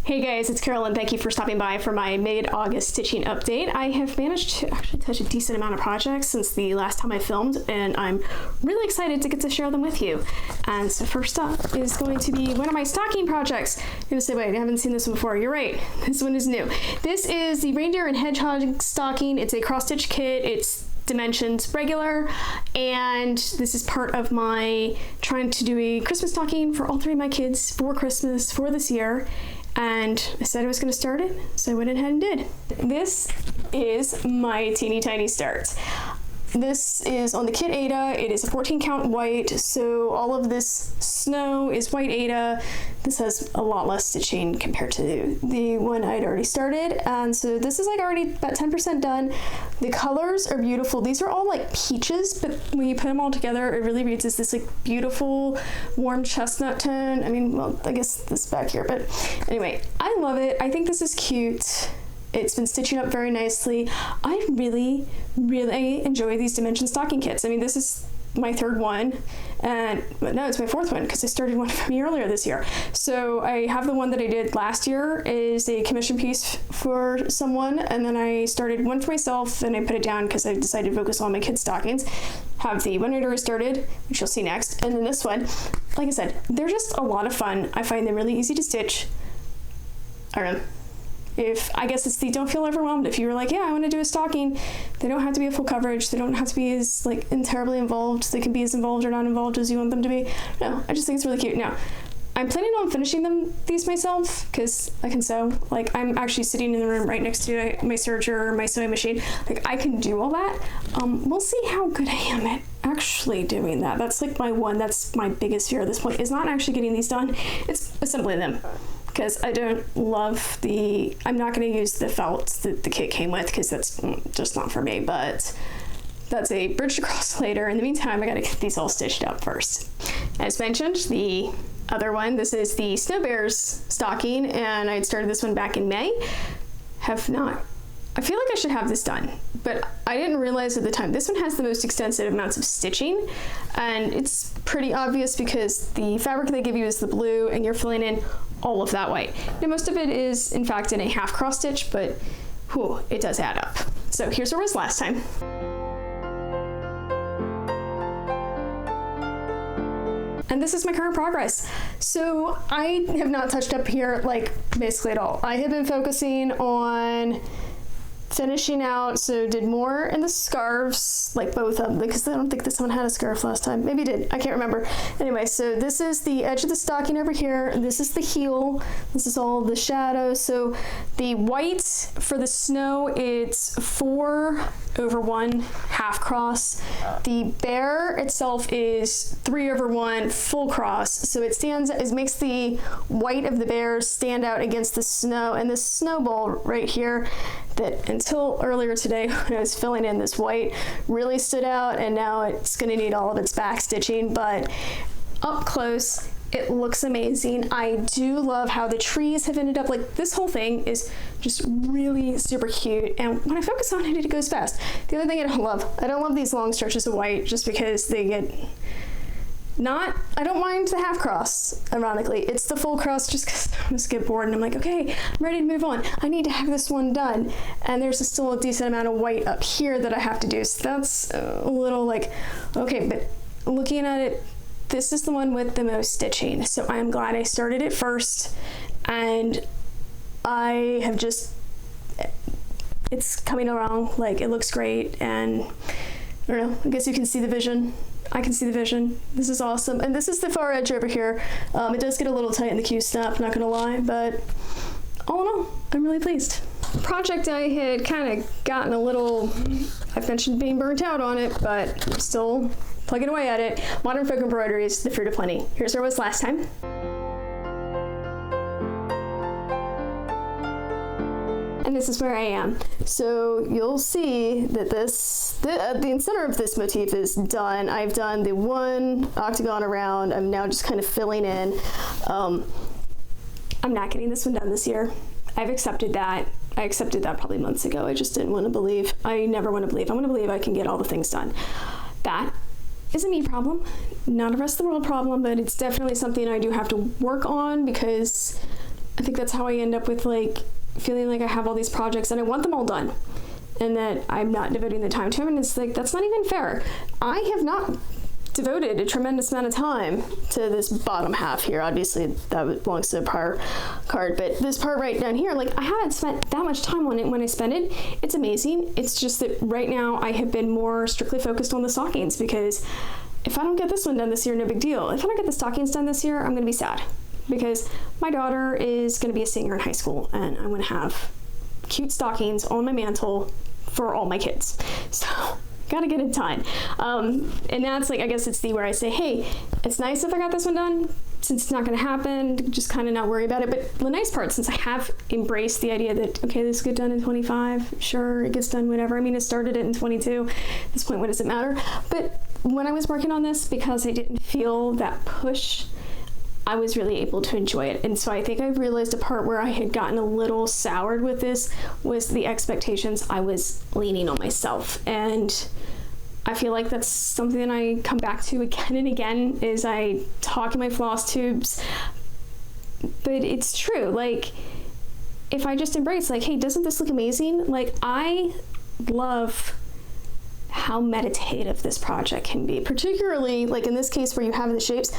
Hey guys, it's Carol and thank you for stopping by for my mid-August stitching update. I have managed to actually touch a decent amount of projects since the last time I filmed, and I'm really excited to get to share them with you. And so first up is going to be one of my stocking projects. You're gonna say, wait, I haven't seen this one before. You're right, this one is new. This is the Reindeer and Hedgehog stocking. It's a cross-stitch kit. It's dimensions regular, and this is part of my trying to do a Christmas stocking for all three of my kids for Christmas for this year. And I said I was going to start it, so I went ahead and did. This is my teeny tiny start. This is on the kit Ada. It is a 14 count white, so all of this snow is white Ada. This has a lot less stitching compared to the one I'd already started, and so this is like already about 10% done. The colors are beautiful. These are all like peaches, but when you put them all together, it really reads as this like beautiful warm chestnut tone. I mean, well, I guess this back here, but anyway, I love it. I think this is cute. It's been stitching up very nicely. I really, really enjoy these dimension stocking kits. I mean, this is my third one, but no, it's my fourth one because I started one from me earlier this year. So I have the one that I did last year is a commission piece for someone, and then I started one for myself, and I put it down because I decided to focus on my kids' stockings. Have the one I already started, which you'll see next, and then this one. Like I said, they're just a lot of fun. I find them really easy to stitch. I don't know. I guess it's the don't feel overwhelmed. If you were like, yeah, I want to do a stocking, they don't have to be a full coverage. They don't have to be as like terribly involved. They can be as involved or not involved as you want them to be. No, I just think it's really cute. Now, I'm planning on finishing these myself because I can sew. Like, I'm actually sitting in the room right next to my serger, my sewing machine. Like, I can do all that. We'll see how good I am at actually doing that. That's like that's my biggest fear at this point, is not actually getting these done. It's assembling them. Because I don't love I'm not going to use the felt that the kit came with because that's just not for me, but that's a bridge to cross later. In the meantime, I got to get these all stitched up first. As mentioned, the other one, this is the Snow Bears stocking, and I started this one back in May. I feel like I should have this done, but I didn't realize at the time. This one has the most extensive amounts of stitching, and it's pretty obvious because the fabric they give you is the blue, and you're filling in all of that white. Now, most of it is, in fact, in a half cross stitch, but whew, it does add up. So here's where it was last time. And this is my current progress. So I have not touched up here like basically at all. I have been focusing on finishing out, so did more in the scarves, like both of them, because I don't think this one had a scarf last time. Maybe it did, I can't remember. Anyway, so this is the edge of the stocking over here, and this is the heel, this is all the shadow. So the white for the snow, it's 4/1 half cross. The bear itself is 3/1 full cross, so it makes the white of the bear stand out against the snow, and this snowball right here that until earlier today when I was filling in this white really stood out, and now it's going to need all of its back stitching, but up close it looks amazing. I do love how the trees have ended up. Like, this whole thing is just really super cute, and when I focus on it, it goes fast. The other thing I don't love these long stretches of white just because they get I don't mind the half cross, ironically. It's the full cross just because I just get bored and I'm like, okay, I'm ready to move on. I need to have this one done. And there's still a decent amount of white up here that I have to do. So that's a little like, okay, but looking at it, this is the one with the most stitching. So I'm glad I started it first, and I have it's coming along. Like, it looks great, and I don't know, I guess you can see the vision. I can see the vision. This is awesome. And this is the far edge over here. It does get a little tight in the Q-snap, not gonna lie, but all in all, I'm really pleased. Project I had kind of gotten a little, I've mentioned being burnt out on it, but I'm still plugging away at it. Modern Folk Embroidery is the fruit of plenty. Here's where it was last time. And this is where I am. So you'll see that the center of this motif is done. I've done the one octagon around. I'm now just kind of filling in. I'm not getting this one done this year. I've accepted that. I accepted that probably months ago. I just didn't want to believe. I never want to believe. I want to believe I can get all the things done. That is a me problem, not a rest of the world problem, but it's definitely something I do have to work on because I think that's how I end up with like feeling like I have all these projects and I want them all done, and that I'm not devoting the time to them, and it's like, that's not even fair. I have not devoted a tremendous amount of time to this bottom half here. Obviously that belongs to the prior card, but this part right down here, like I haven't spent that much time on it. When I spend it, it's amazing. It's just that right now I have been more strictly focused on the stockings, because if I don't get this one done this year, no big deal. If I don't get the stockings done this year, I'm gonna be sad, because my daughter is gonna be a singer in high school, and I'm gonna have cute stockings on my mantle for all my kids. So gotta get it done. And that's like, I guess it's where I say, hey, it's nice if I got this one done, since it's not gonna happen, just kind of not worry about it. But the nice part, since I have embraced the idea that, okay, this will get done in 25, sure, it gets done whenever. I mean, I started it in 22. At this point, what does it matter? But when I was working on this, because I didn't feel that push, I was really able to enjoy it. And so I think I realized a part where I had gotten a little soured with this was the expectations I was leaning on myself. And I feel like that's something that I come back to again and again as I talk in my floss tubes. But it's true, like, if I just embrace, like, hey, doesn't this look amazing? Like, I love how meditative this project can be, particularly like in this case where you have the shapes.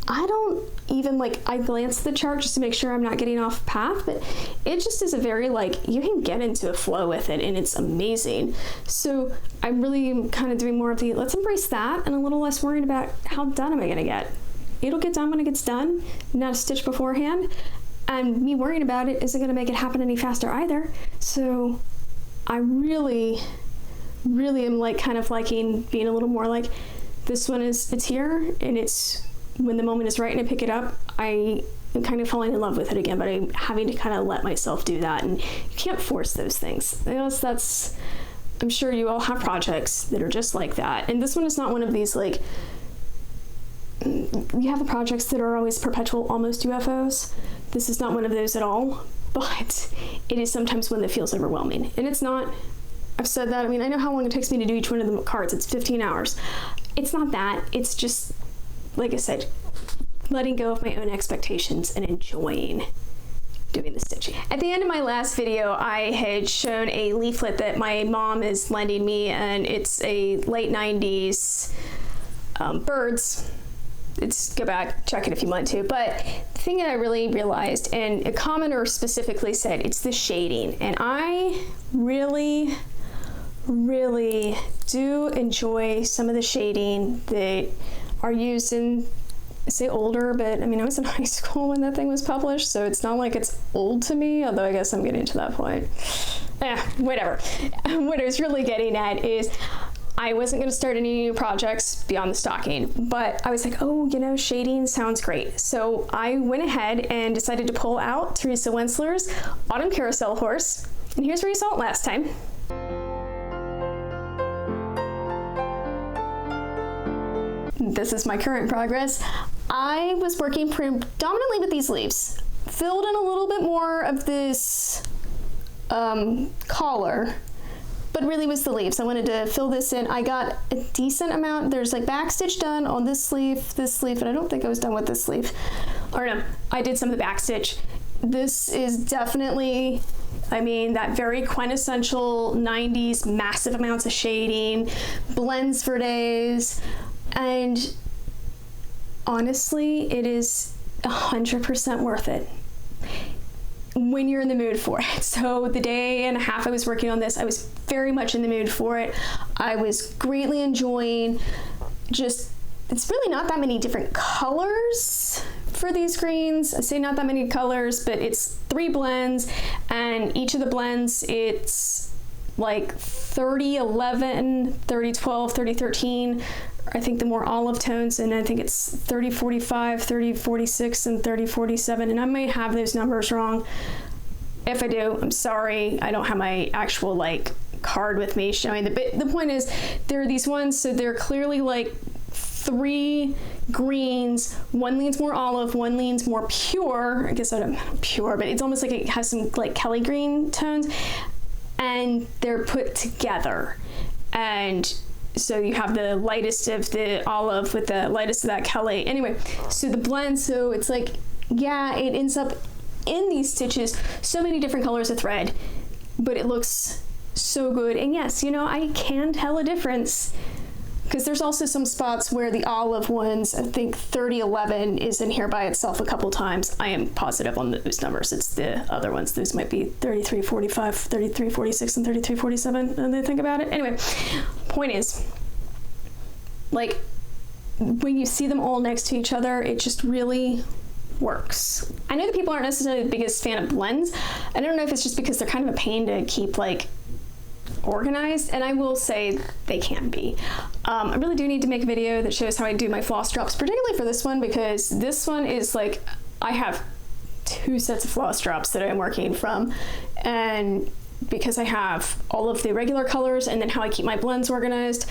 I don't even, like, I glance at the chart just to make sure I'm not getting off path, but it just is a very, like, you can get into a flow with it, and it's amazing. So I'm really kind of doing more of the, let's embrace that, and a little less worried about how done am I gonna get. It'll get done when it gets done, not a stitch beforehand, and me worrying about it isn't gonna make it happen any faster either. So I really am like kind of liking being a little more like, this one is, it's here, and it's, when the moment is right and I pick it up, I am kind of falling in love with it again, but I'm having to kind of let myself do that, and you can't force those things. I guess that's, I'm sure you all have projects that are just like that, and this one is not one of these, like, you have the projects that are always perpetual almost UFOs. This is not one of those at all, but it is sometimes one that feels overwhelming, and it's not. I've said that. I mean, I know how long it takes me to do each one of the cards. It's 15 hours. It's not that. It's just, like I said, letting go of my own expectations and enjoying doing the stitching. At the end of my last video, I had shown a leaflet that my mom is lending me, and it's a late 90s birds. It's, go back, check it if you want to. But the thing that I really realized, and a commenter specifically said, it's the shading. And I really do enjoy some of the shading that are used in, say, older, but I mean, I was in high school when that thing was published, so it's not like it's old to me, although I guess I'm getting to that point. Whatever. What I was really getting at is, I wasn't going to start any new projects beyond the stocking, but I was like, oh, you know, shading sounds great. So I went ahead and decided to pull out Teresa Wensler's Autumn Carousel Horse, and here's where you saw it last time. This is my current progress. I was working predominantly with these leaves, filled in a little bit more of this collar, but really was the leaves. I wanted to fill this in. I got a decent amount. There's like backstitch done on this sleeve, and I don't think I was done with this sleeve. Or no, I did some of the backstitch. This is definitely, I mean, that very quintessential 90s, massive amounts of shading, blends for days. And honestly, it is 100% worth it when you're in the mood for it. So the day and a half I was working on this, I was very much in the mood for it. I was greatly enjoying just, it's really not that many different colors for these greens. I say not that many colors, but it's 3 blends, and each of the blends, it's like 30-11, 30-12, 30-13. I think the more olive tones, and I think it's 30-45, 30-46, and 30-47, and I might have those numbers wrong. If I do, I'm sorry. I don't have my actual like card with me showing the point is, there are these ones, so they're clearly like 3 greens. One leans more olive, one leans more pure. I guess I don't pure, but it's almost like it has some like Kelly green tones, and they're put together. And so you have the lightest of the olive with the lightest of that Kelly. Anyway, so the blend, so it's like, yeah, it ends up in these stitches so many different colors of thread, but it looks so good. And yes, you know, I can tell a difference because there's also some spots where the olive ones, I think 3011 is in here by itself a couple times. I am positive on those numbers. It's the other ones. Those might be 3345, 3346, and 3347, and they think about it. Anyway, point is, like, when you see them all next to each other, it just really works. I know that people aren't necessarily the biggest fan of blends. I don't know if it's just because they're kind of a pain to keep, like, organized, and I will say they can be. I really do need to make a video that shows how I do my floss drops, particularly for this one, because this one is like, I have 2 sets of floss drops that I'm working from, and because I have all of the regular colors and then how I keep my blends organized,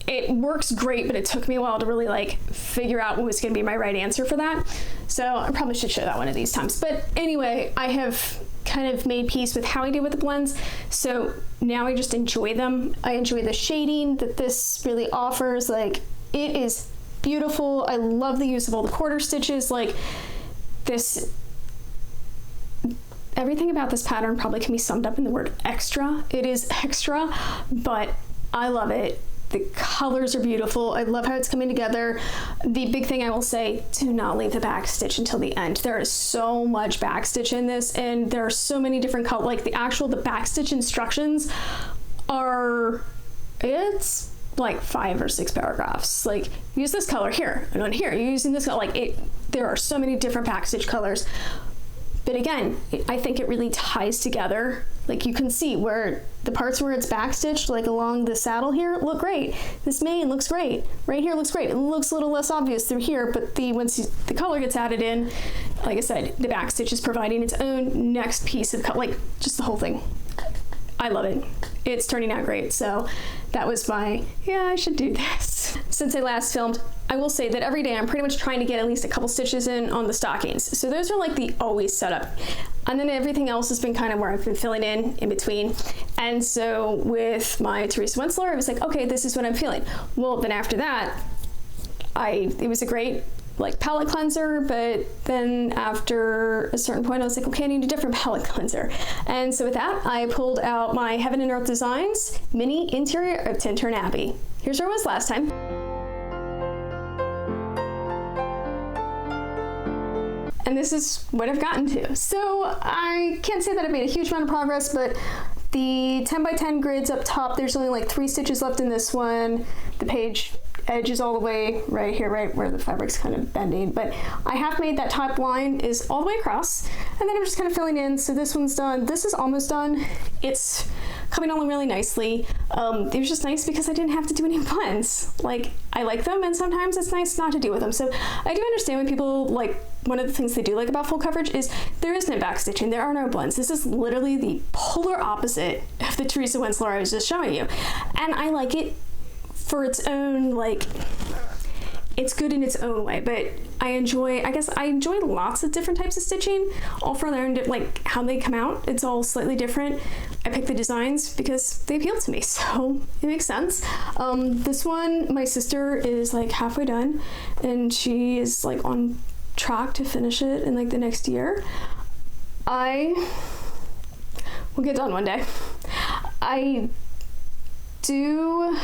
it works great, but it took me a while to really like figure out what was going to be my right answer for that. So I probably should show that one of these times. But anyway, I have kind of made peace with how I do with the blends. So now I just enjoy them. I enjoy the shading that this really offers. Like, it is beautiful. I love the use of all the quarter stitches. Like, this, everything about this pattern probably can be summed up in the word extra. It is extra, but I love it. The colors are beautiful. I love how it's coming together. The big thing I will say, do not leave the back stitch until the end. There is so much back stitch in this, and there are so many different colors. Like, the back stitch instructions are, it's like 5 or 6 paragraphs. Like, use this color here, and on here, you're using this color. Like, there are so many different back stitch colors. But again, I think it really ties together. Like, you can see where the parts where it's backstitched, like along the saddle here, look great. This mane looks great. Right here looks great. It looks a little less obvious through here, but once the color gets added in, like I said, the backstitch is providing its own next piece of color, like just the whole thing. I love it. It's turning out great. So that was my, yeah, I should do this. Since I last filmed, I will say that every day I'm pretty much trying to get at least a couple stitches in on the stockings. So those are like the always setup. And then everything else has been kind of where I've been filling in between. And so with my Teresa Wentzler, I was like, okay, this is what I'm feeling. Well, then after that, it was a great like palette cleanser, but then after a certain point I was like, okay, I need a different palette cleanser. And so with that, I pulled out my Heaven and Earth Designs mini interior of Tintern Abbey. Here's where I was last time. And this is what I've gotten to. So I can't say that I've made a huge amount of progress, but the 10 by 10 grids up top, there's only like 3 stitches left in this one. The page edge is all the way right here, right where the fabric's kind of bending, but I have made that top line is all the way across, and then I'm just kind of filling in. So this one's done. This is almost done. It's coming along really nicely. It was just nice because I didn't have to do any blends. Like, I like them, and sometimes it's nice not to do with them. So I do understand when people, like, one of the things they do like about full coverage is there is no back stitching, there are no blends. This is literally the polar opposite of the Teresa Wentzler I was just showing you. And I like it for its own, like, it's good in its own way, but I guess I enjoy lots of different types of stitching, all for their own, like, how they come out. It's all slightly different. I picked the designs because they appeal to me, so it makes sense. This one, my sister is like halfway done, and she is like on track to finish it in like the next year. I will get done one day. I do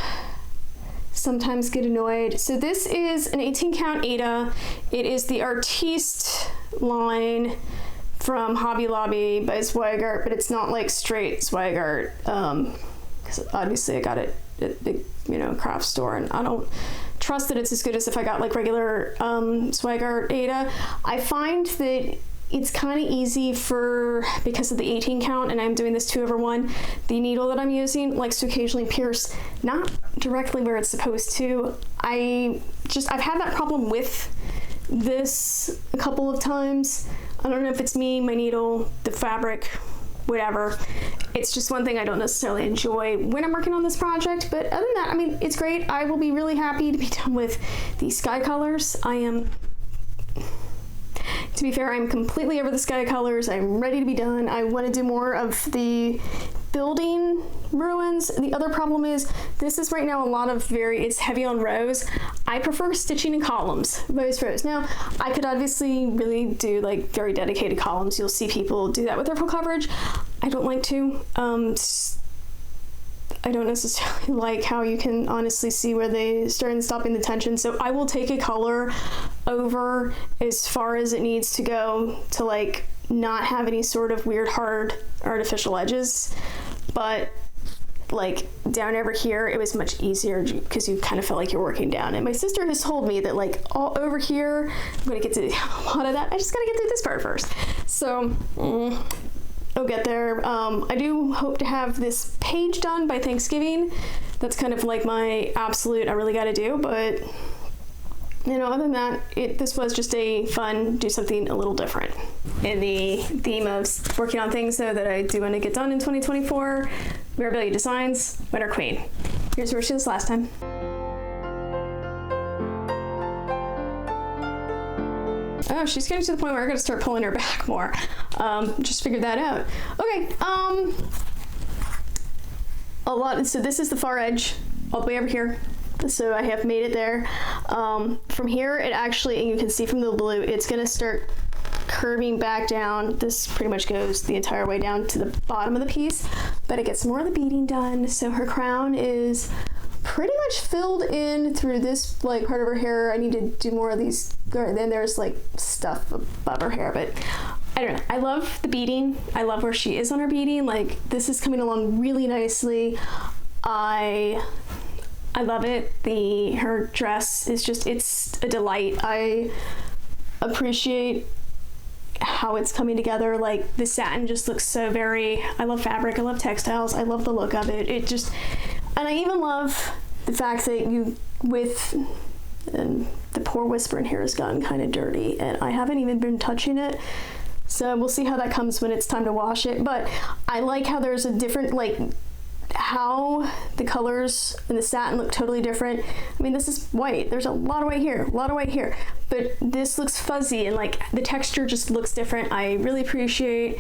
sometimes get annoyed. So this is an 18 count Aida. It is the Artiste line from Hobby Lobby by Zweigart, but it's not like straight Zweigart, because obviously I got it at the, you know, craft store, and I don't trust that it's as good as if I got like regular Zweigart Aida. I find that it's kind of easy because of the 18 count, and I'm doing this 2/1. The needle that I'm using likes to occasionally pierce, not directly where it's supposed to. I've had that problem with this a couple of times. I don't know if it's me, my needle, the fabric, whatever. It's just one thing I don't necessarily enjoy when I'm working on this project, but other than that, I mean, it's great. I will be really happy to be done with these sky colors. To be fair, I'm completely over the sky colors. I'm ready to be done. I want to do more of the building ruins. The other problem is this is right now a lot of it's heavy on rows. I prefer stitching in columns, those rows. Now, I could obviously really do like very dedicated columns. You'll see people do that with their full coverage. I don't like to. I don't necessarily like how you can honestly see where they start stopping the tension. So I will take a color over as far as it needs to go to like not have any sort of weird hard artificial edges. But like down over here, it was much easier because you kind of felt like you're working down. And my sister has told me that like all over here, I'm gonna get to a lot of that. I just gotta get through this part first. So I'll get there. I do hope to have this page done by Thanksgiving. That's kind of like my absolute, I really gotta do, but you know, other than that, this was just a fun, do something a little different. In the theme of working on things though that I do want to get done in 2024, Reability Designs, Winter Queen. Here's where she was last time. Oh, she's getting to the point where I gotta start pulling her back more. Just figured that out. Okay, so this is the far edge, all the way over here. So I have made it there. From here, it actually, and you can see from the blue, it's gonna start curving back down. This pretty much goes the entire way down to the bottom of the piece, but it gets more of the beading done. So her crown is pretty much filled in through this like part of her hair. I need to do more of these. Then there's like stuff above her hair, but I don't know. I love the beading. I love where she is on her beading. Like this is coming along really nicely. I love it. Her dress is just, it's a delight. I appreciate how it's coming together. Like the satin just looks so I love fabric, I love textiles, I love the look of it. And I even love the fact that and the poor whisper in here has gotten kind of dirty and I haven't even been touching it. So we'll see how that comes when it's time to wash it. But I like how there's a different, like, how the colors and the satin look totally different. I mean, this is white. There's a lot of white here, a lot of white here, but this looks fuzzy and like the texture just looks different. I really appreciate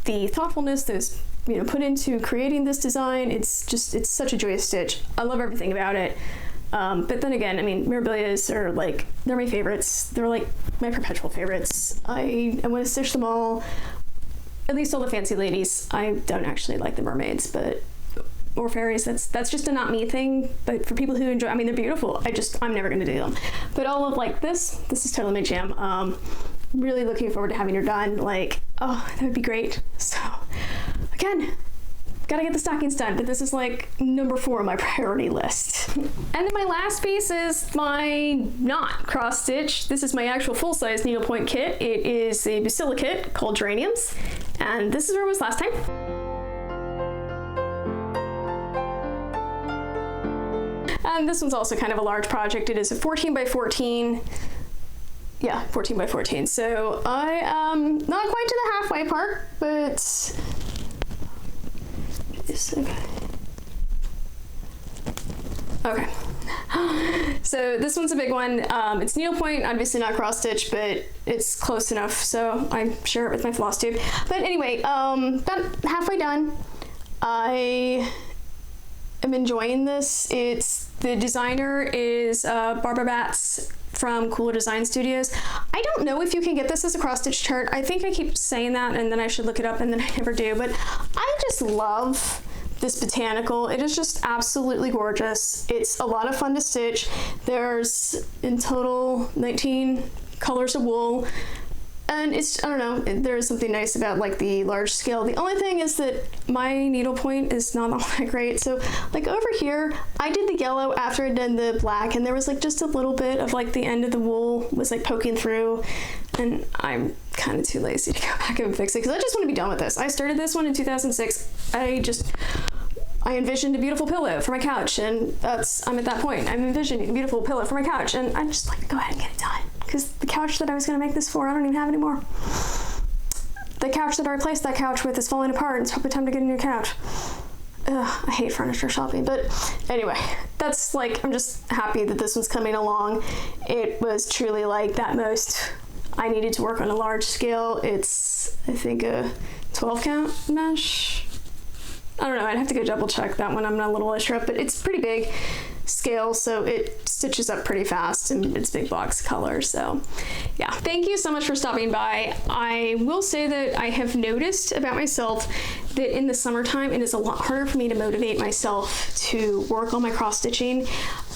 the thoughtfulness that's put into creating this design. It's such a joyous stitch. I love everything about it. But then again, I mean, Mirabilias are like, they're my favorites. They're like my perpetual favorites. I want to stitch them all, at least all the fancy ladies. I don't actually like the mermaids, or fairies, that's just a not me thing. But for people who enjoy, I mean, they're beautiful. I'm never gonna do them. But all of like this is totally my jam. Really looking forward to having her done. Like, oh, that would be great. So again, gotta get the stockings done, but this is like number 4 on my priority list. And then my last piece is my not cross stitch. This is my actual full-size needlepoint kit. It is a Bacilla kit called Geraniums, and this is where it was last time. And this one's also kind of a large project. It is a 14 by 14. Yeah, 14 by 14. So I am not quite to the halfway part, but it's okay. Okay. So this one's a big one. It's needlepoint, obviously not cross stitch, but it's close enough, so I share it with my Flosstube. But anyway, about halfway done. I am enjoying this. The designer is Barbara Batts from Cooler Design Studios. I don't know if you can get this as a cross stitch chart. I think I keep saying that and then I should look it up and then I never do, but I just love this botanical. It is just absolutely gorgeous. It's a lot of fun to stitch. There's in total 19 colors of wool. And it's, I don't know, there is something nice about like the large scale. The only thing is that my needlepoint is not all that great. So like over here, I did the yellow after I'd done the black, and there was like just a little bit of like the end of the wool was like poking through, and I'm kind of too lazy to go back and fix it because I just want to be done with this. I started this one in 2006. I envisioned a beautiful pillow for my couch, and I'm at that point. I'm envisioning a beautiful pillow for my couch, and I just like to go ahead and get it done. Because the couch that I was going to make this for, I don't even have anymore. The couch that I replaced that couch with is falling apart, and it's probably time to get a new couch. Ugh, I hate furniture shopping, but anyway, that's like, I'm just happy that this one's coming along. It was truly like that most I needed to work on a large scale. It's, I think, a 12 count mesh. I don't know, I'd have to go double check that one. I'm not a little sure, but it's pretty big scale, so it stitches up pretty fast, and it's big box color. So yeah, thank you so much for stopping by. I will say that I have noticed about myself that in the summertime it is a lot harder for me to motivate myself to work on my cross stitching,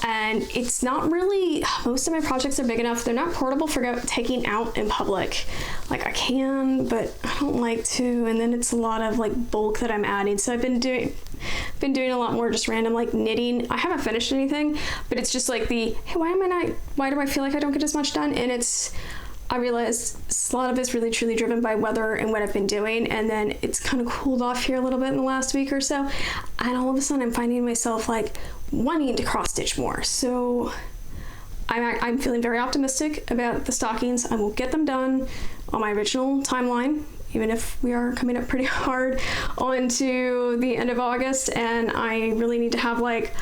and it's not really, most of my projects are big enough, they're not portable for taking out in public. Like I can, but I don't like to, and then it's a lot of like bulk that I'm adding. So I've been doing a lot more just random like knitting. I haven't finished anything, but it's just like hey, why do I feel like I don't get as much done? And I realized a lot of it's really truly driven by weather and what I've been doing, and then it's kind of cooled off here a little bit in the last week or so, and all of a sudden I'm finding myself like wanting to cross stitch more. So I'm feeling very optimistic about the stockings. I will get them done on my original timeline, even if we are coming up pretty hard onto the end of August, and I really need to have like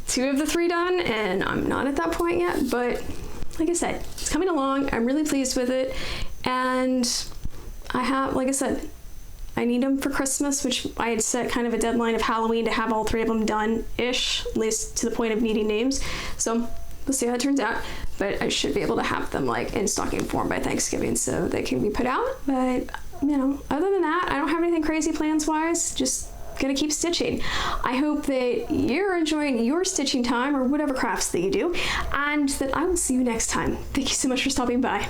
2 of the 3 done, and I'm not at that point yet, but like I said, it's coming along. I'm really pleased with it, and I have, like I said, I need them for Christmas, which I had set kind of a deadline of Halloween to have all 3 of them done-ish, at least to the point of needing names. So we'll see how it turns out, but I should be able to have them like in stocking form by Thanksgiving so they can be put out. But you know, other than that, I don't have anything crazy plans wise, just gonna keep stitching. I hope that you're enjoying your stitching time or whatever crafts that you do, and that I will see you next time. Thank you so much for stopping by.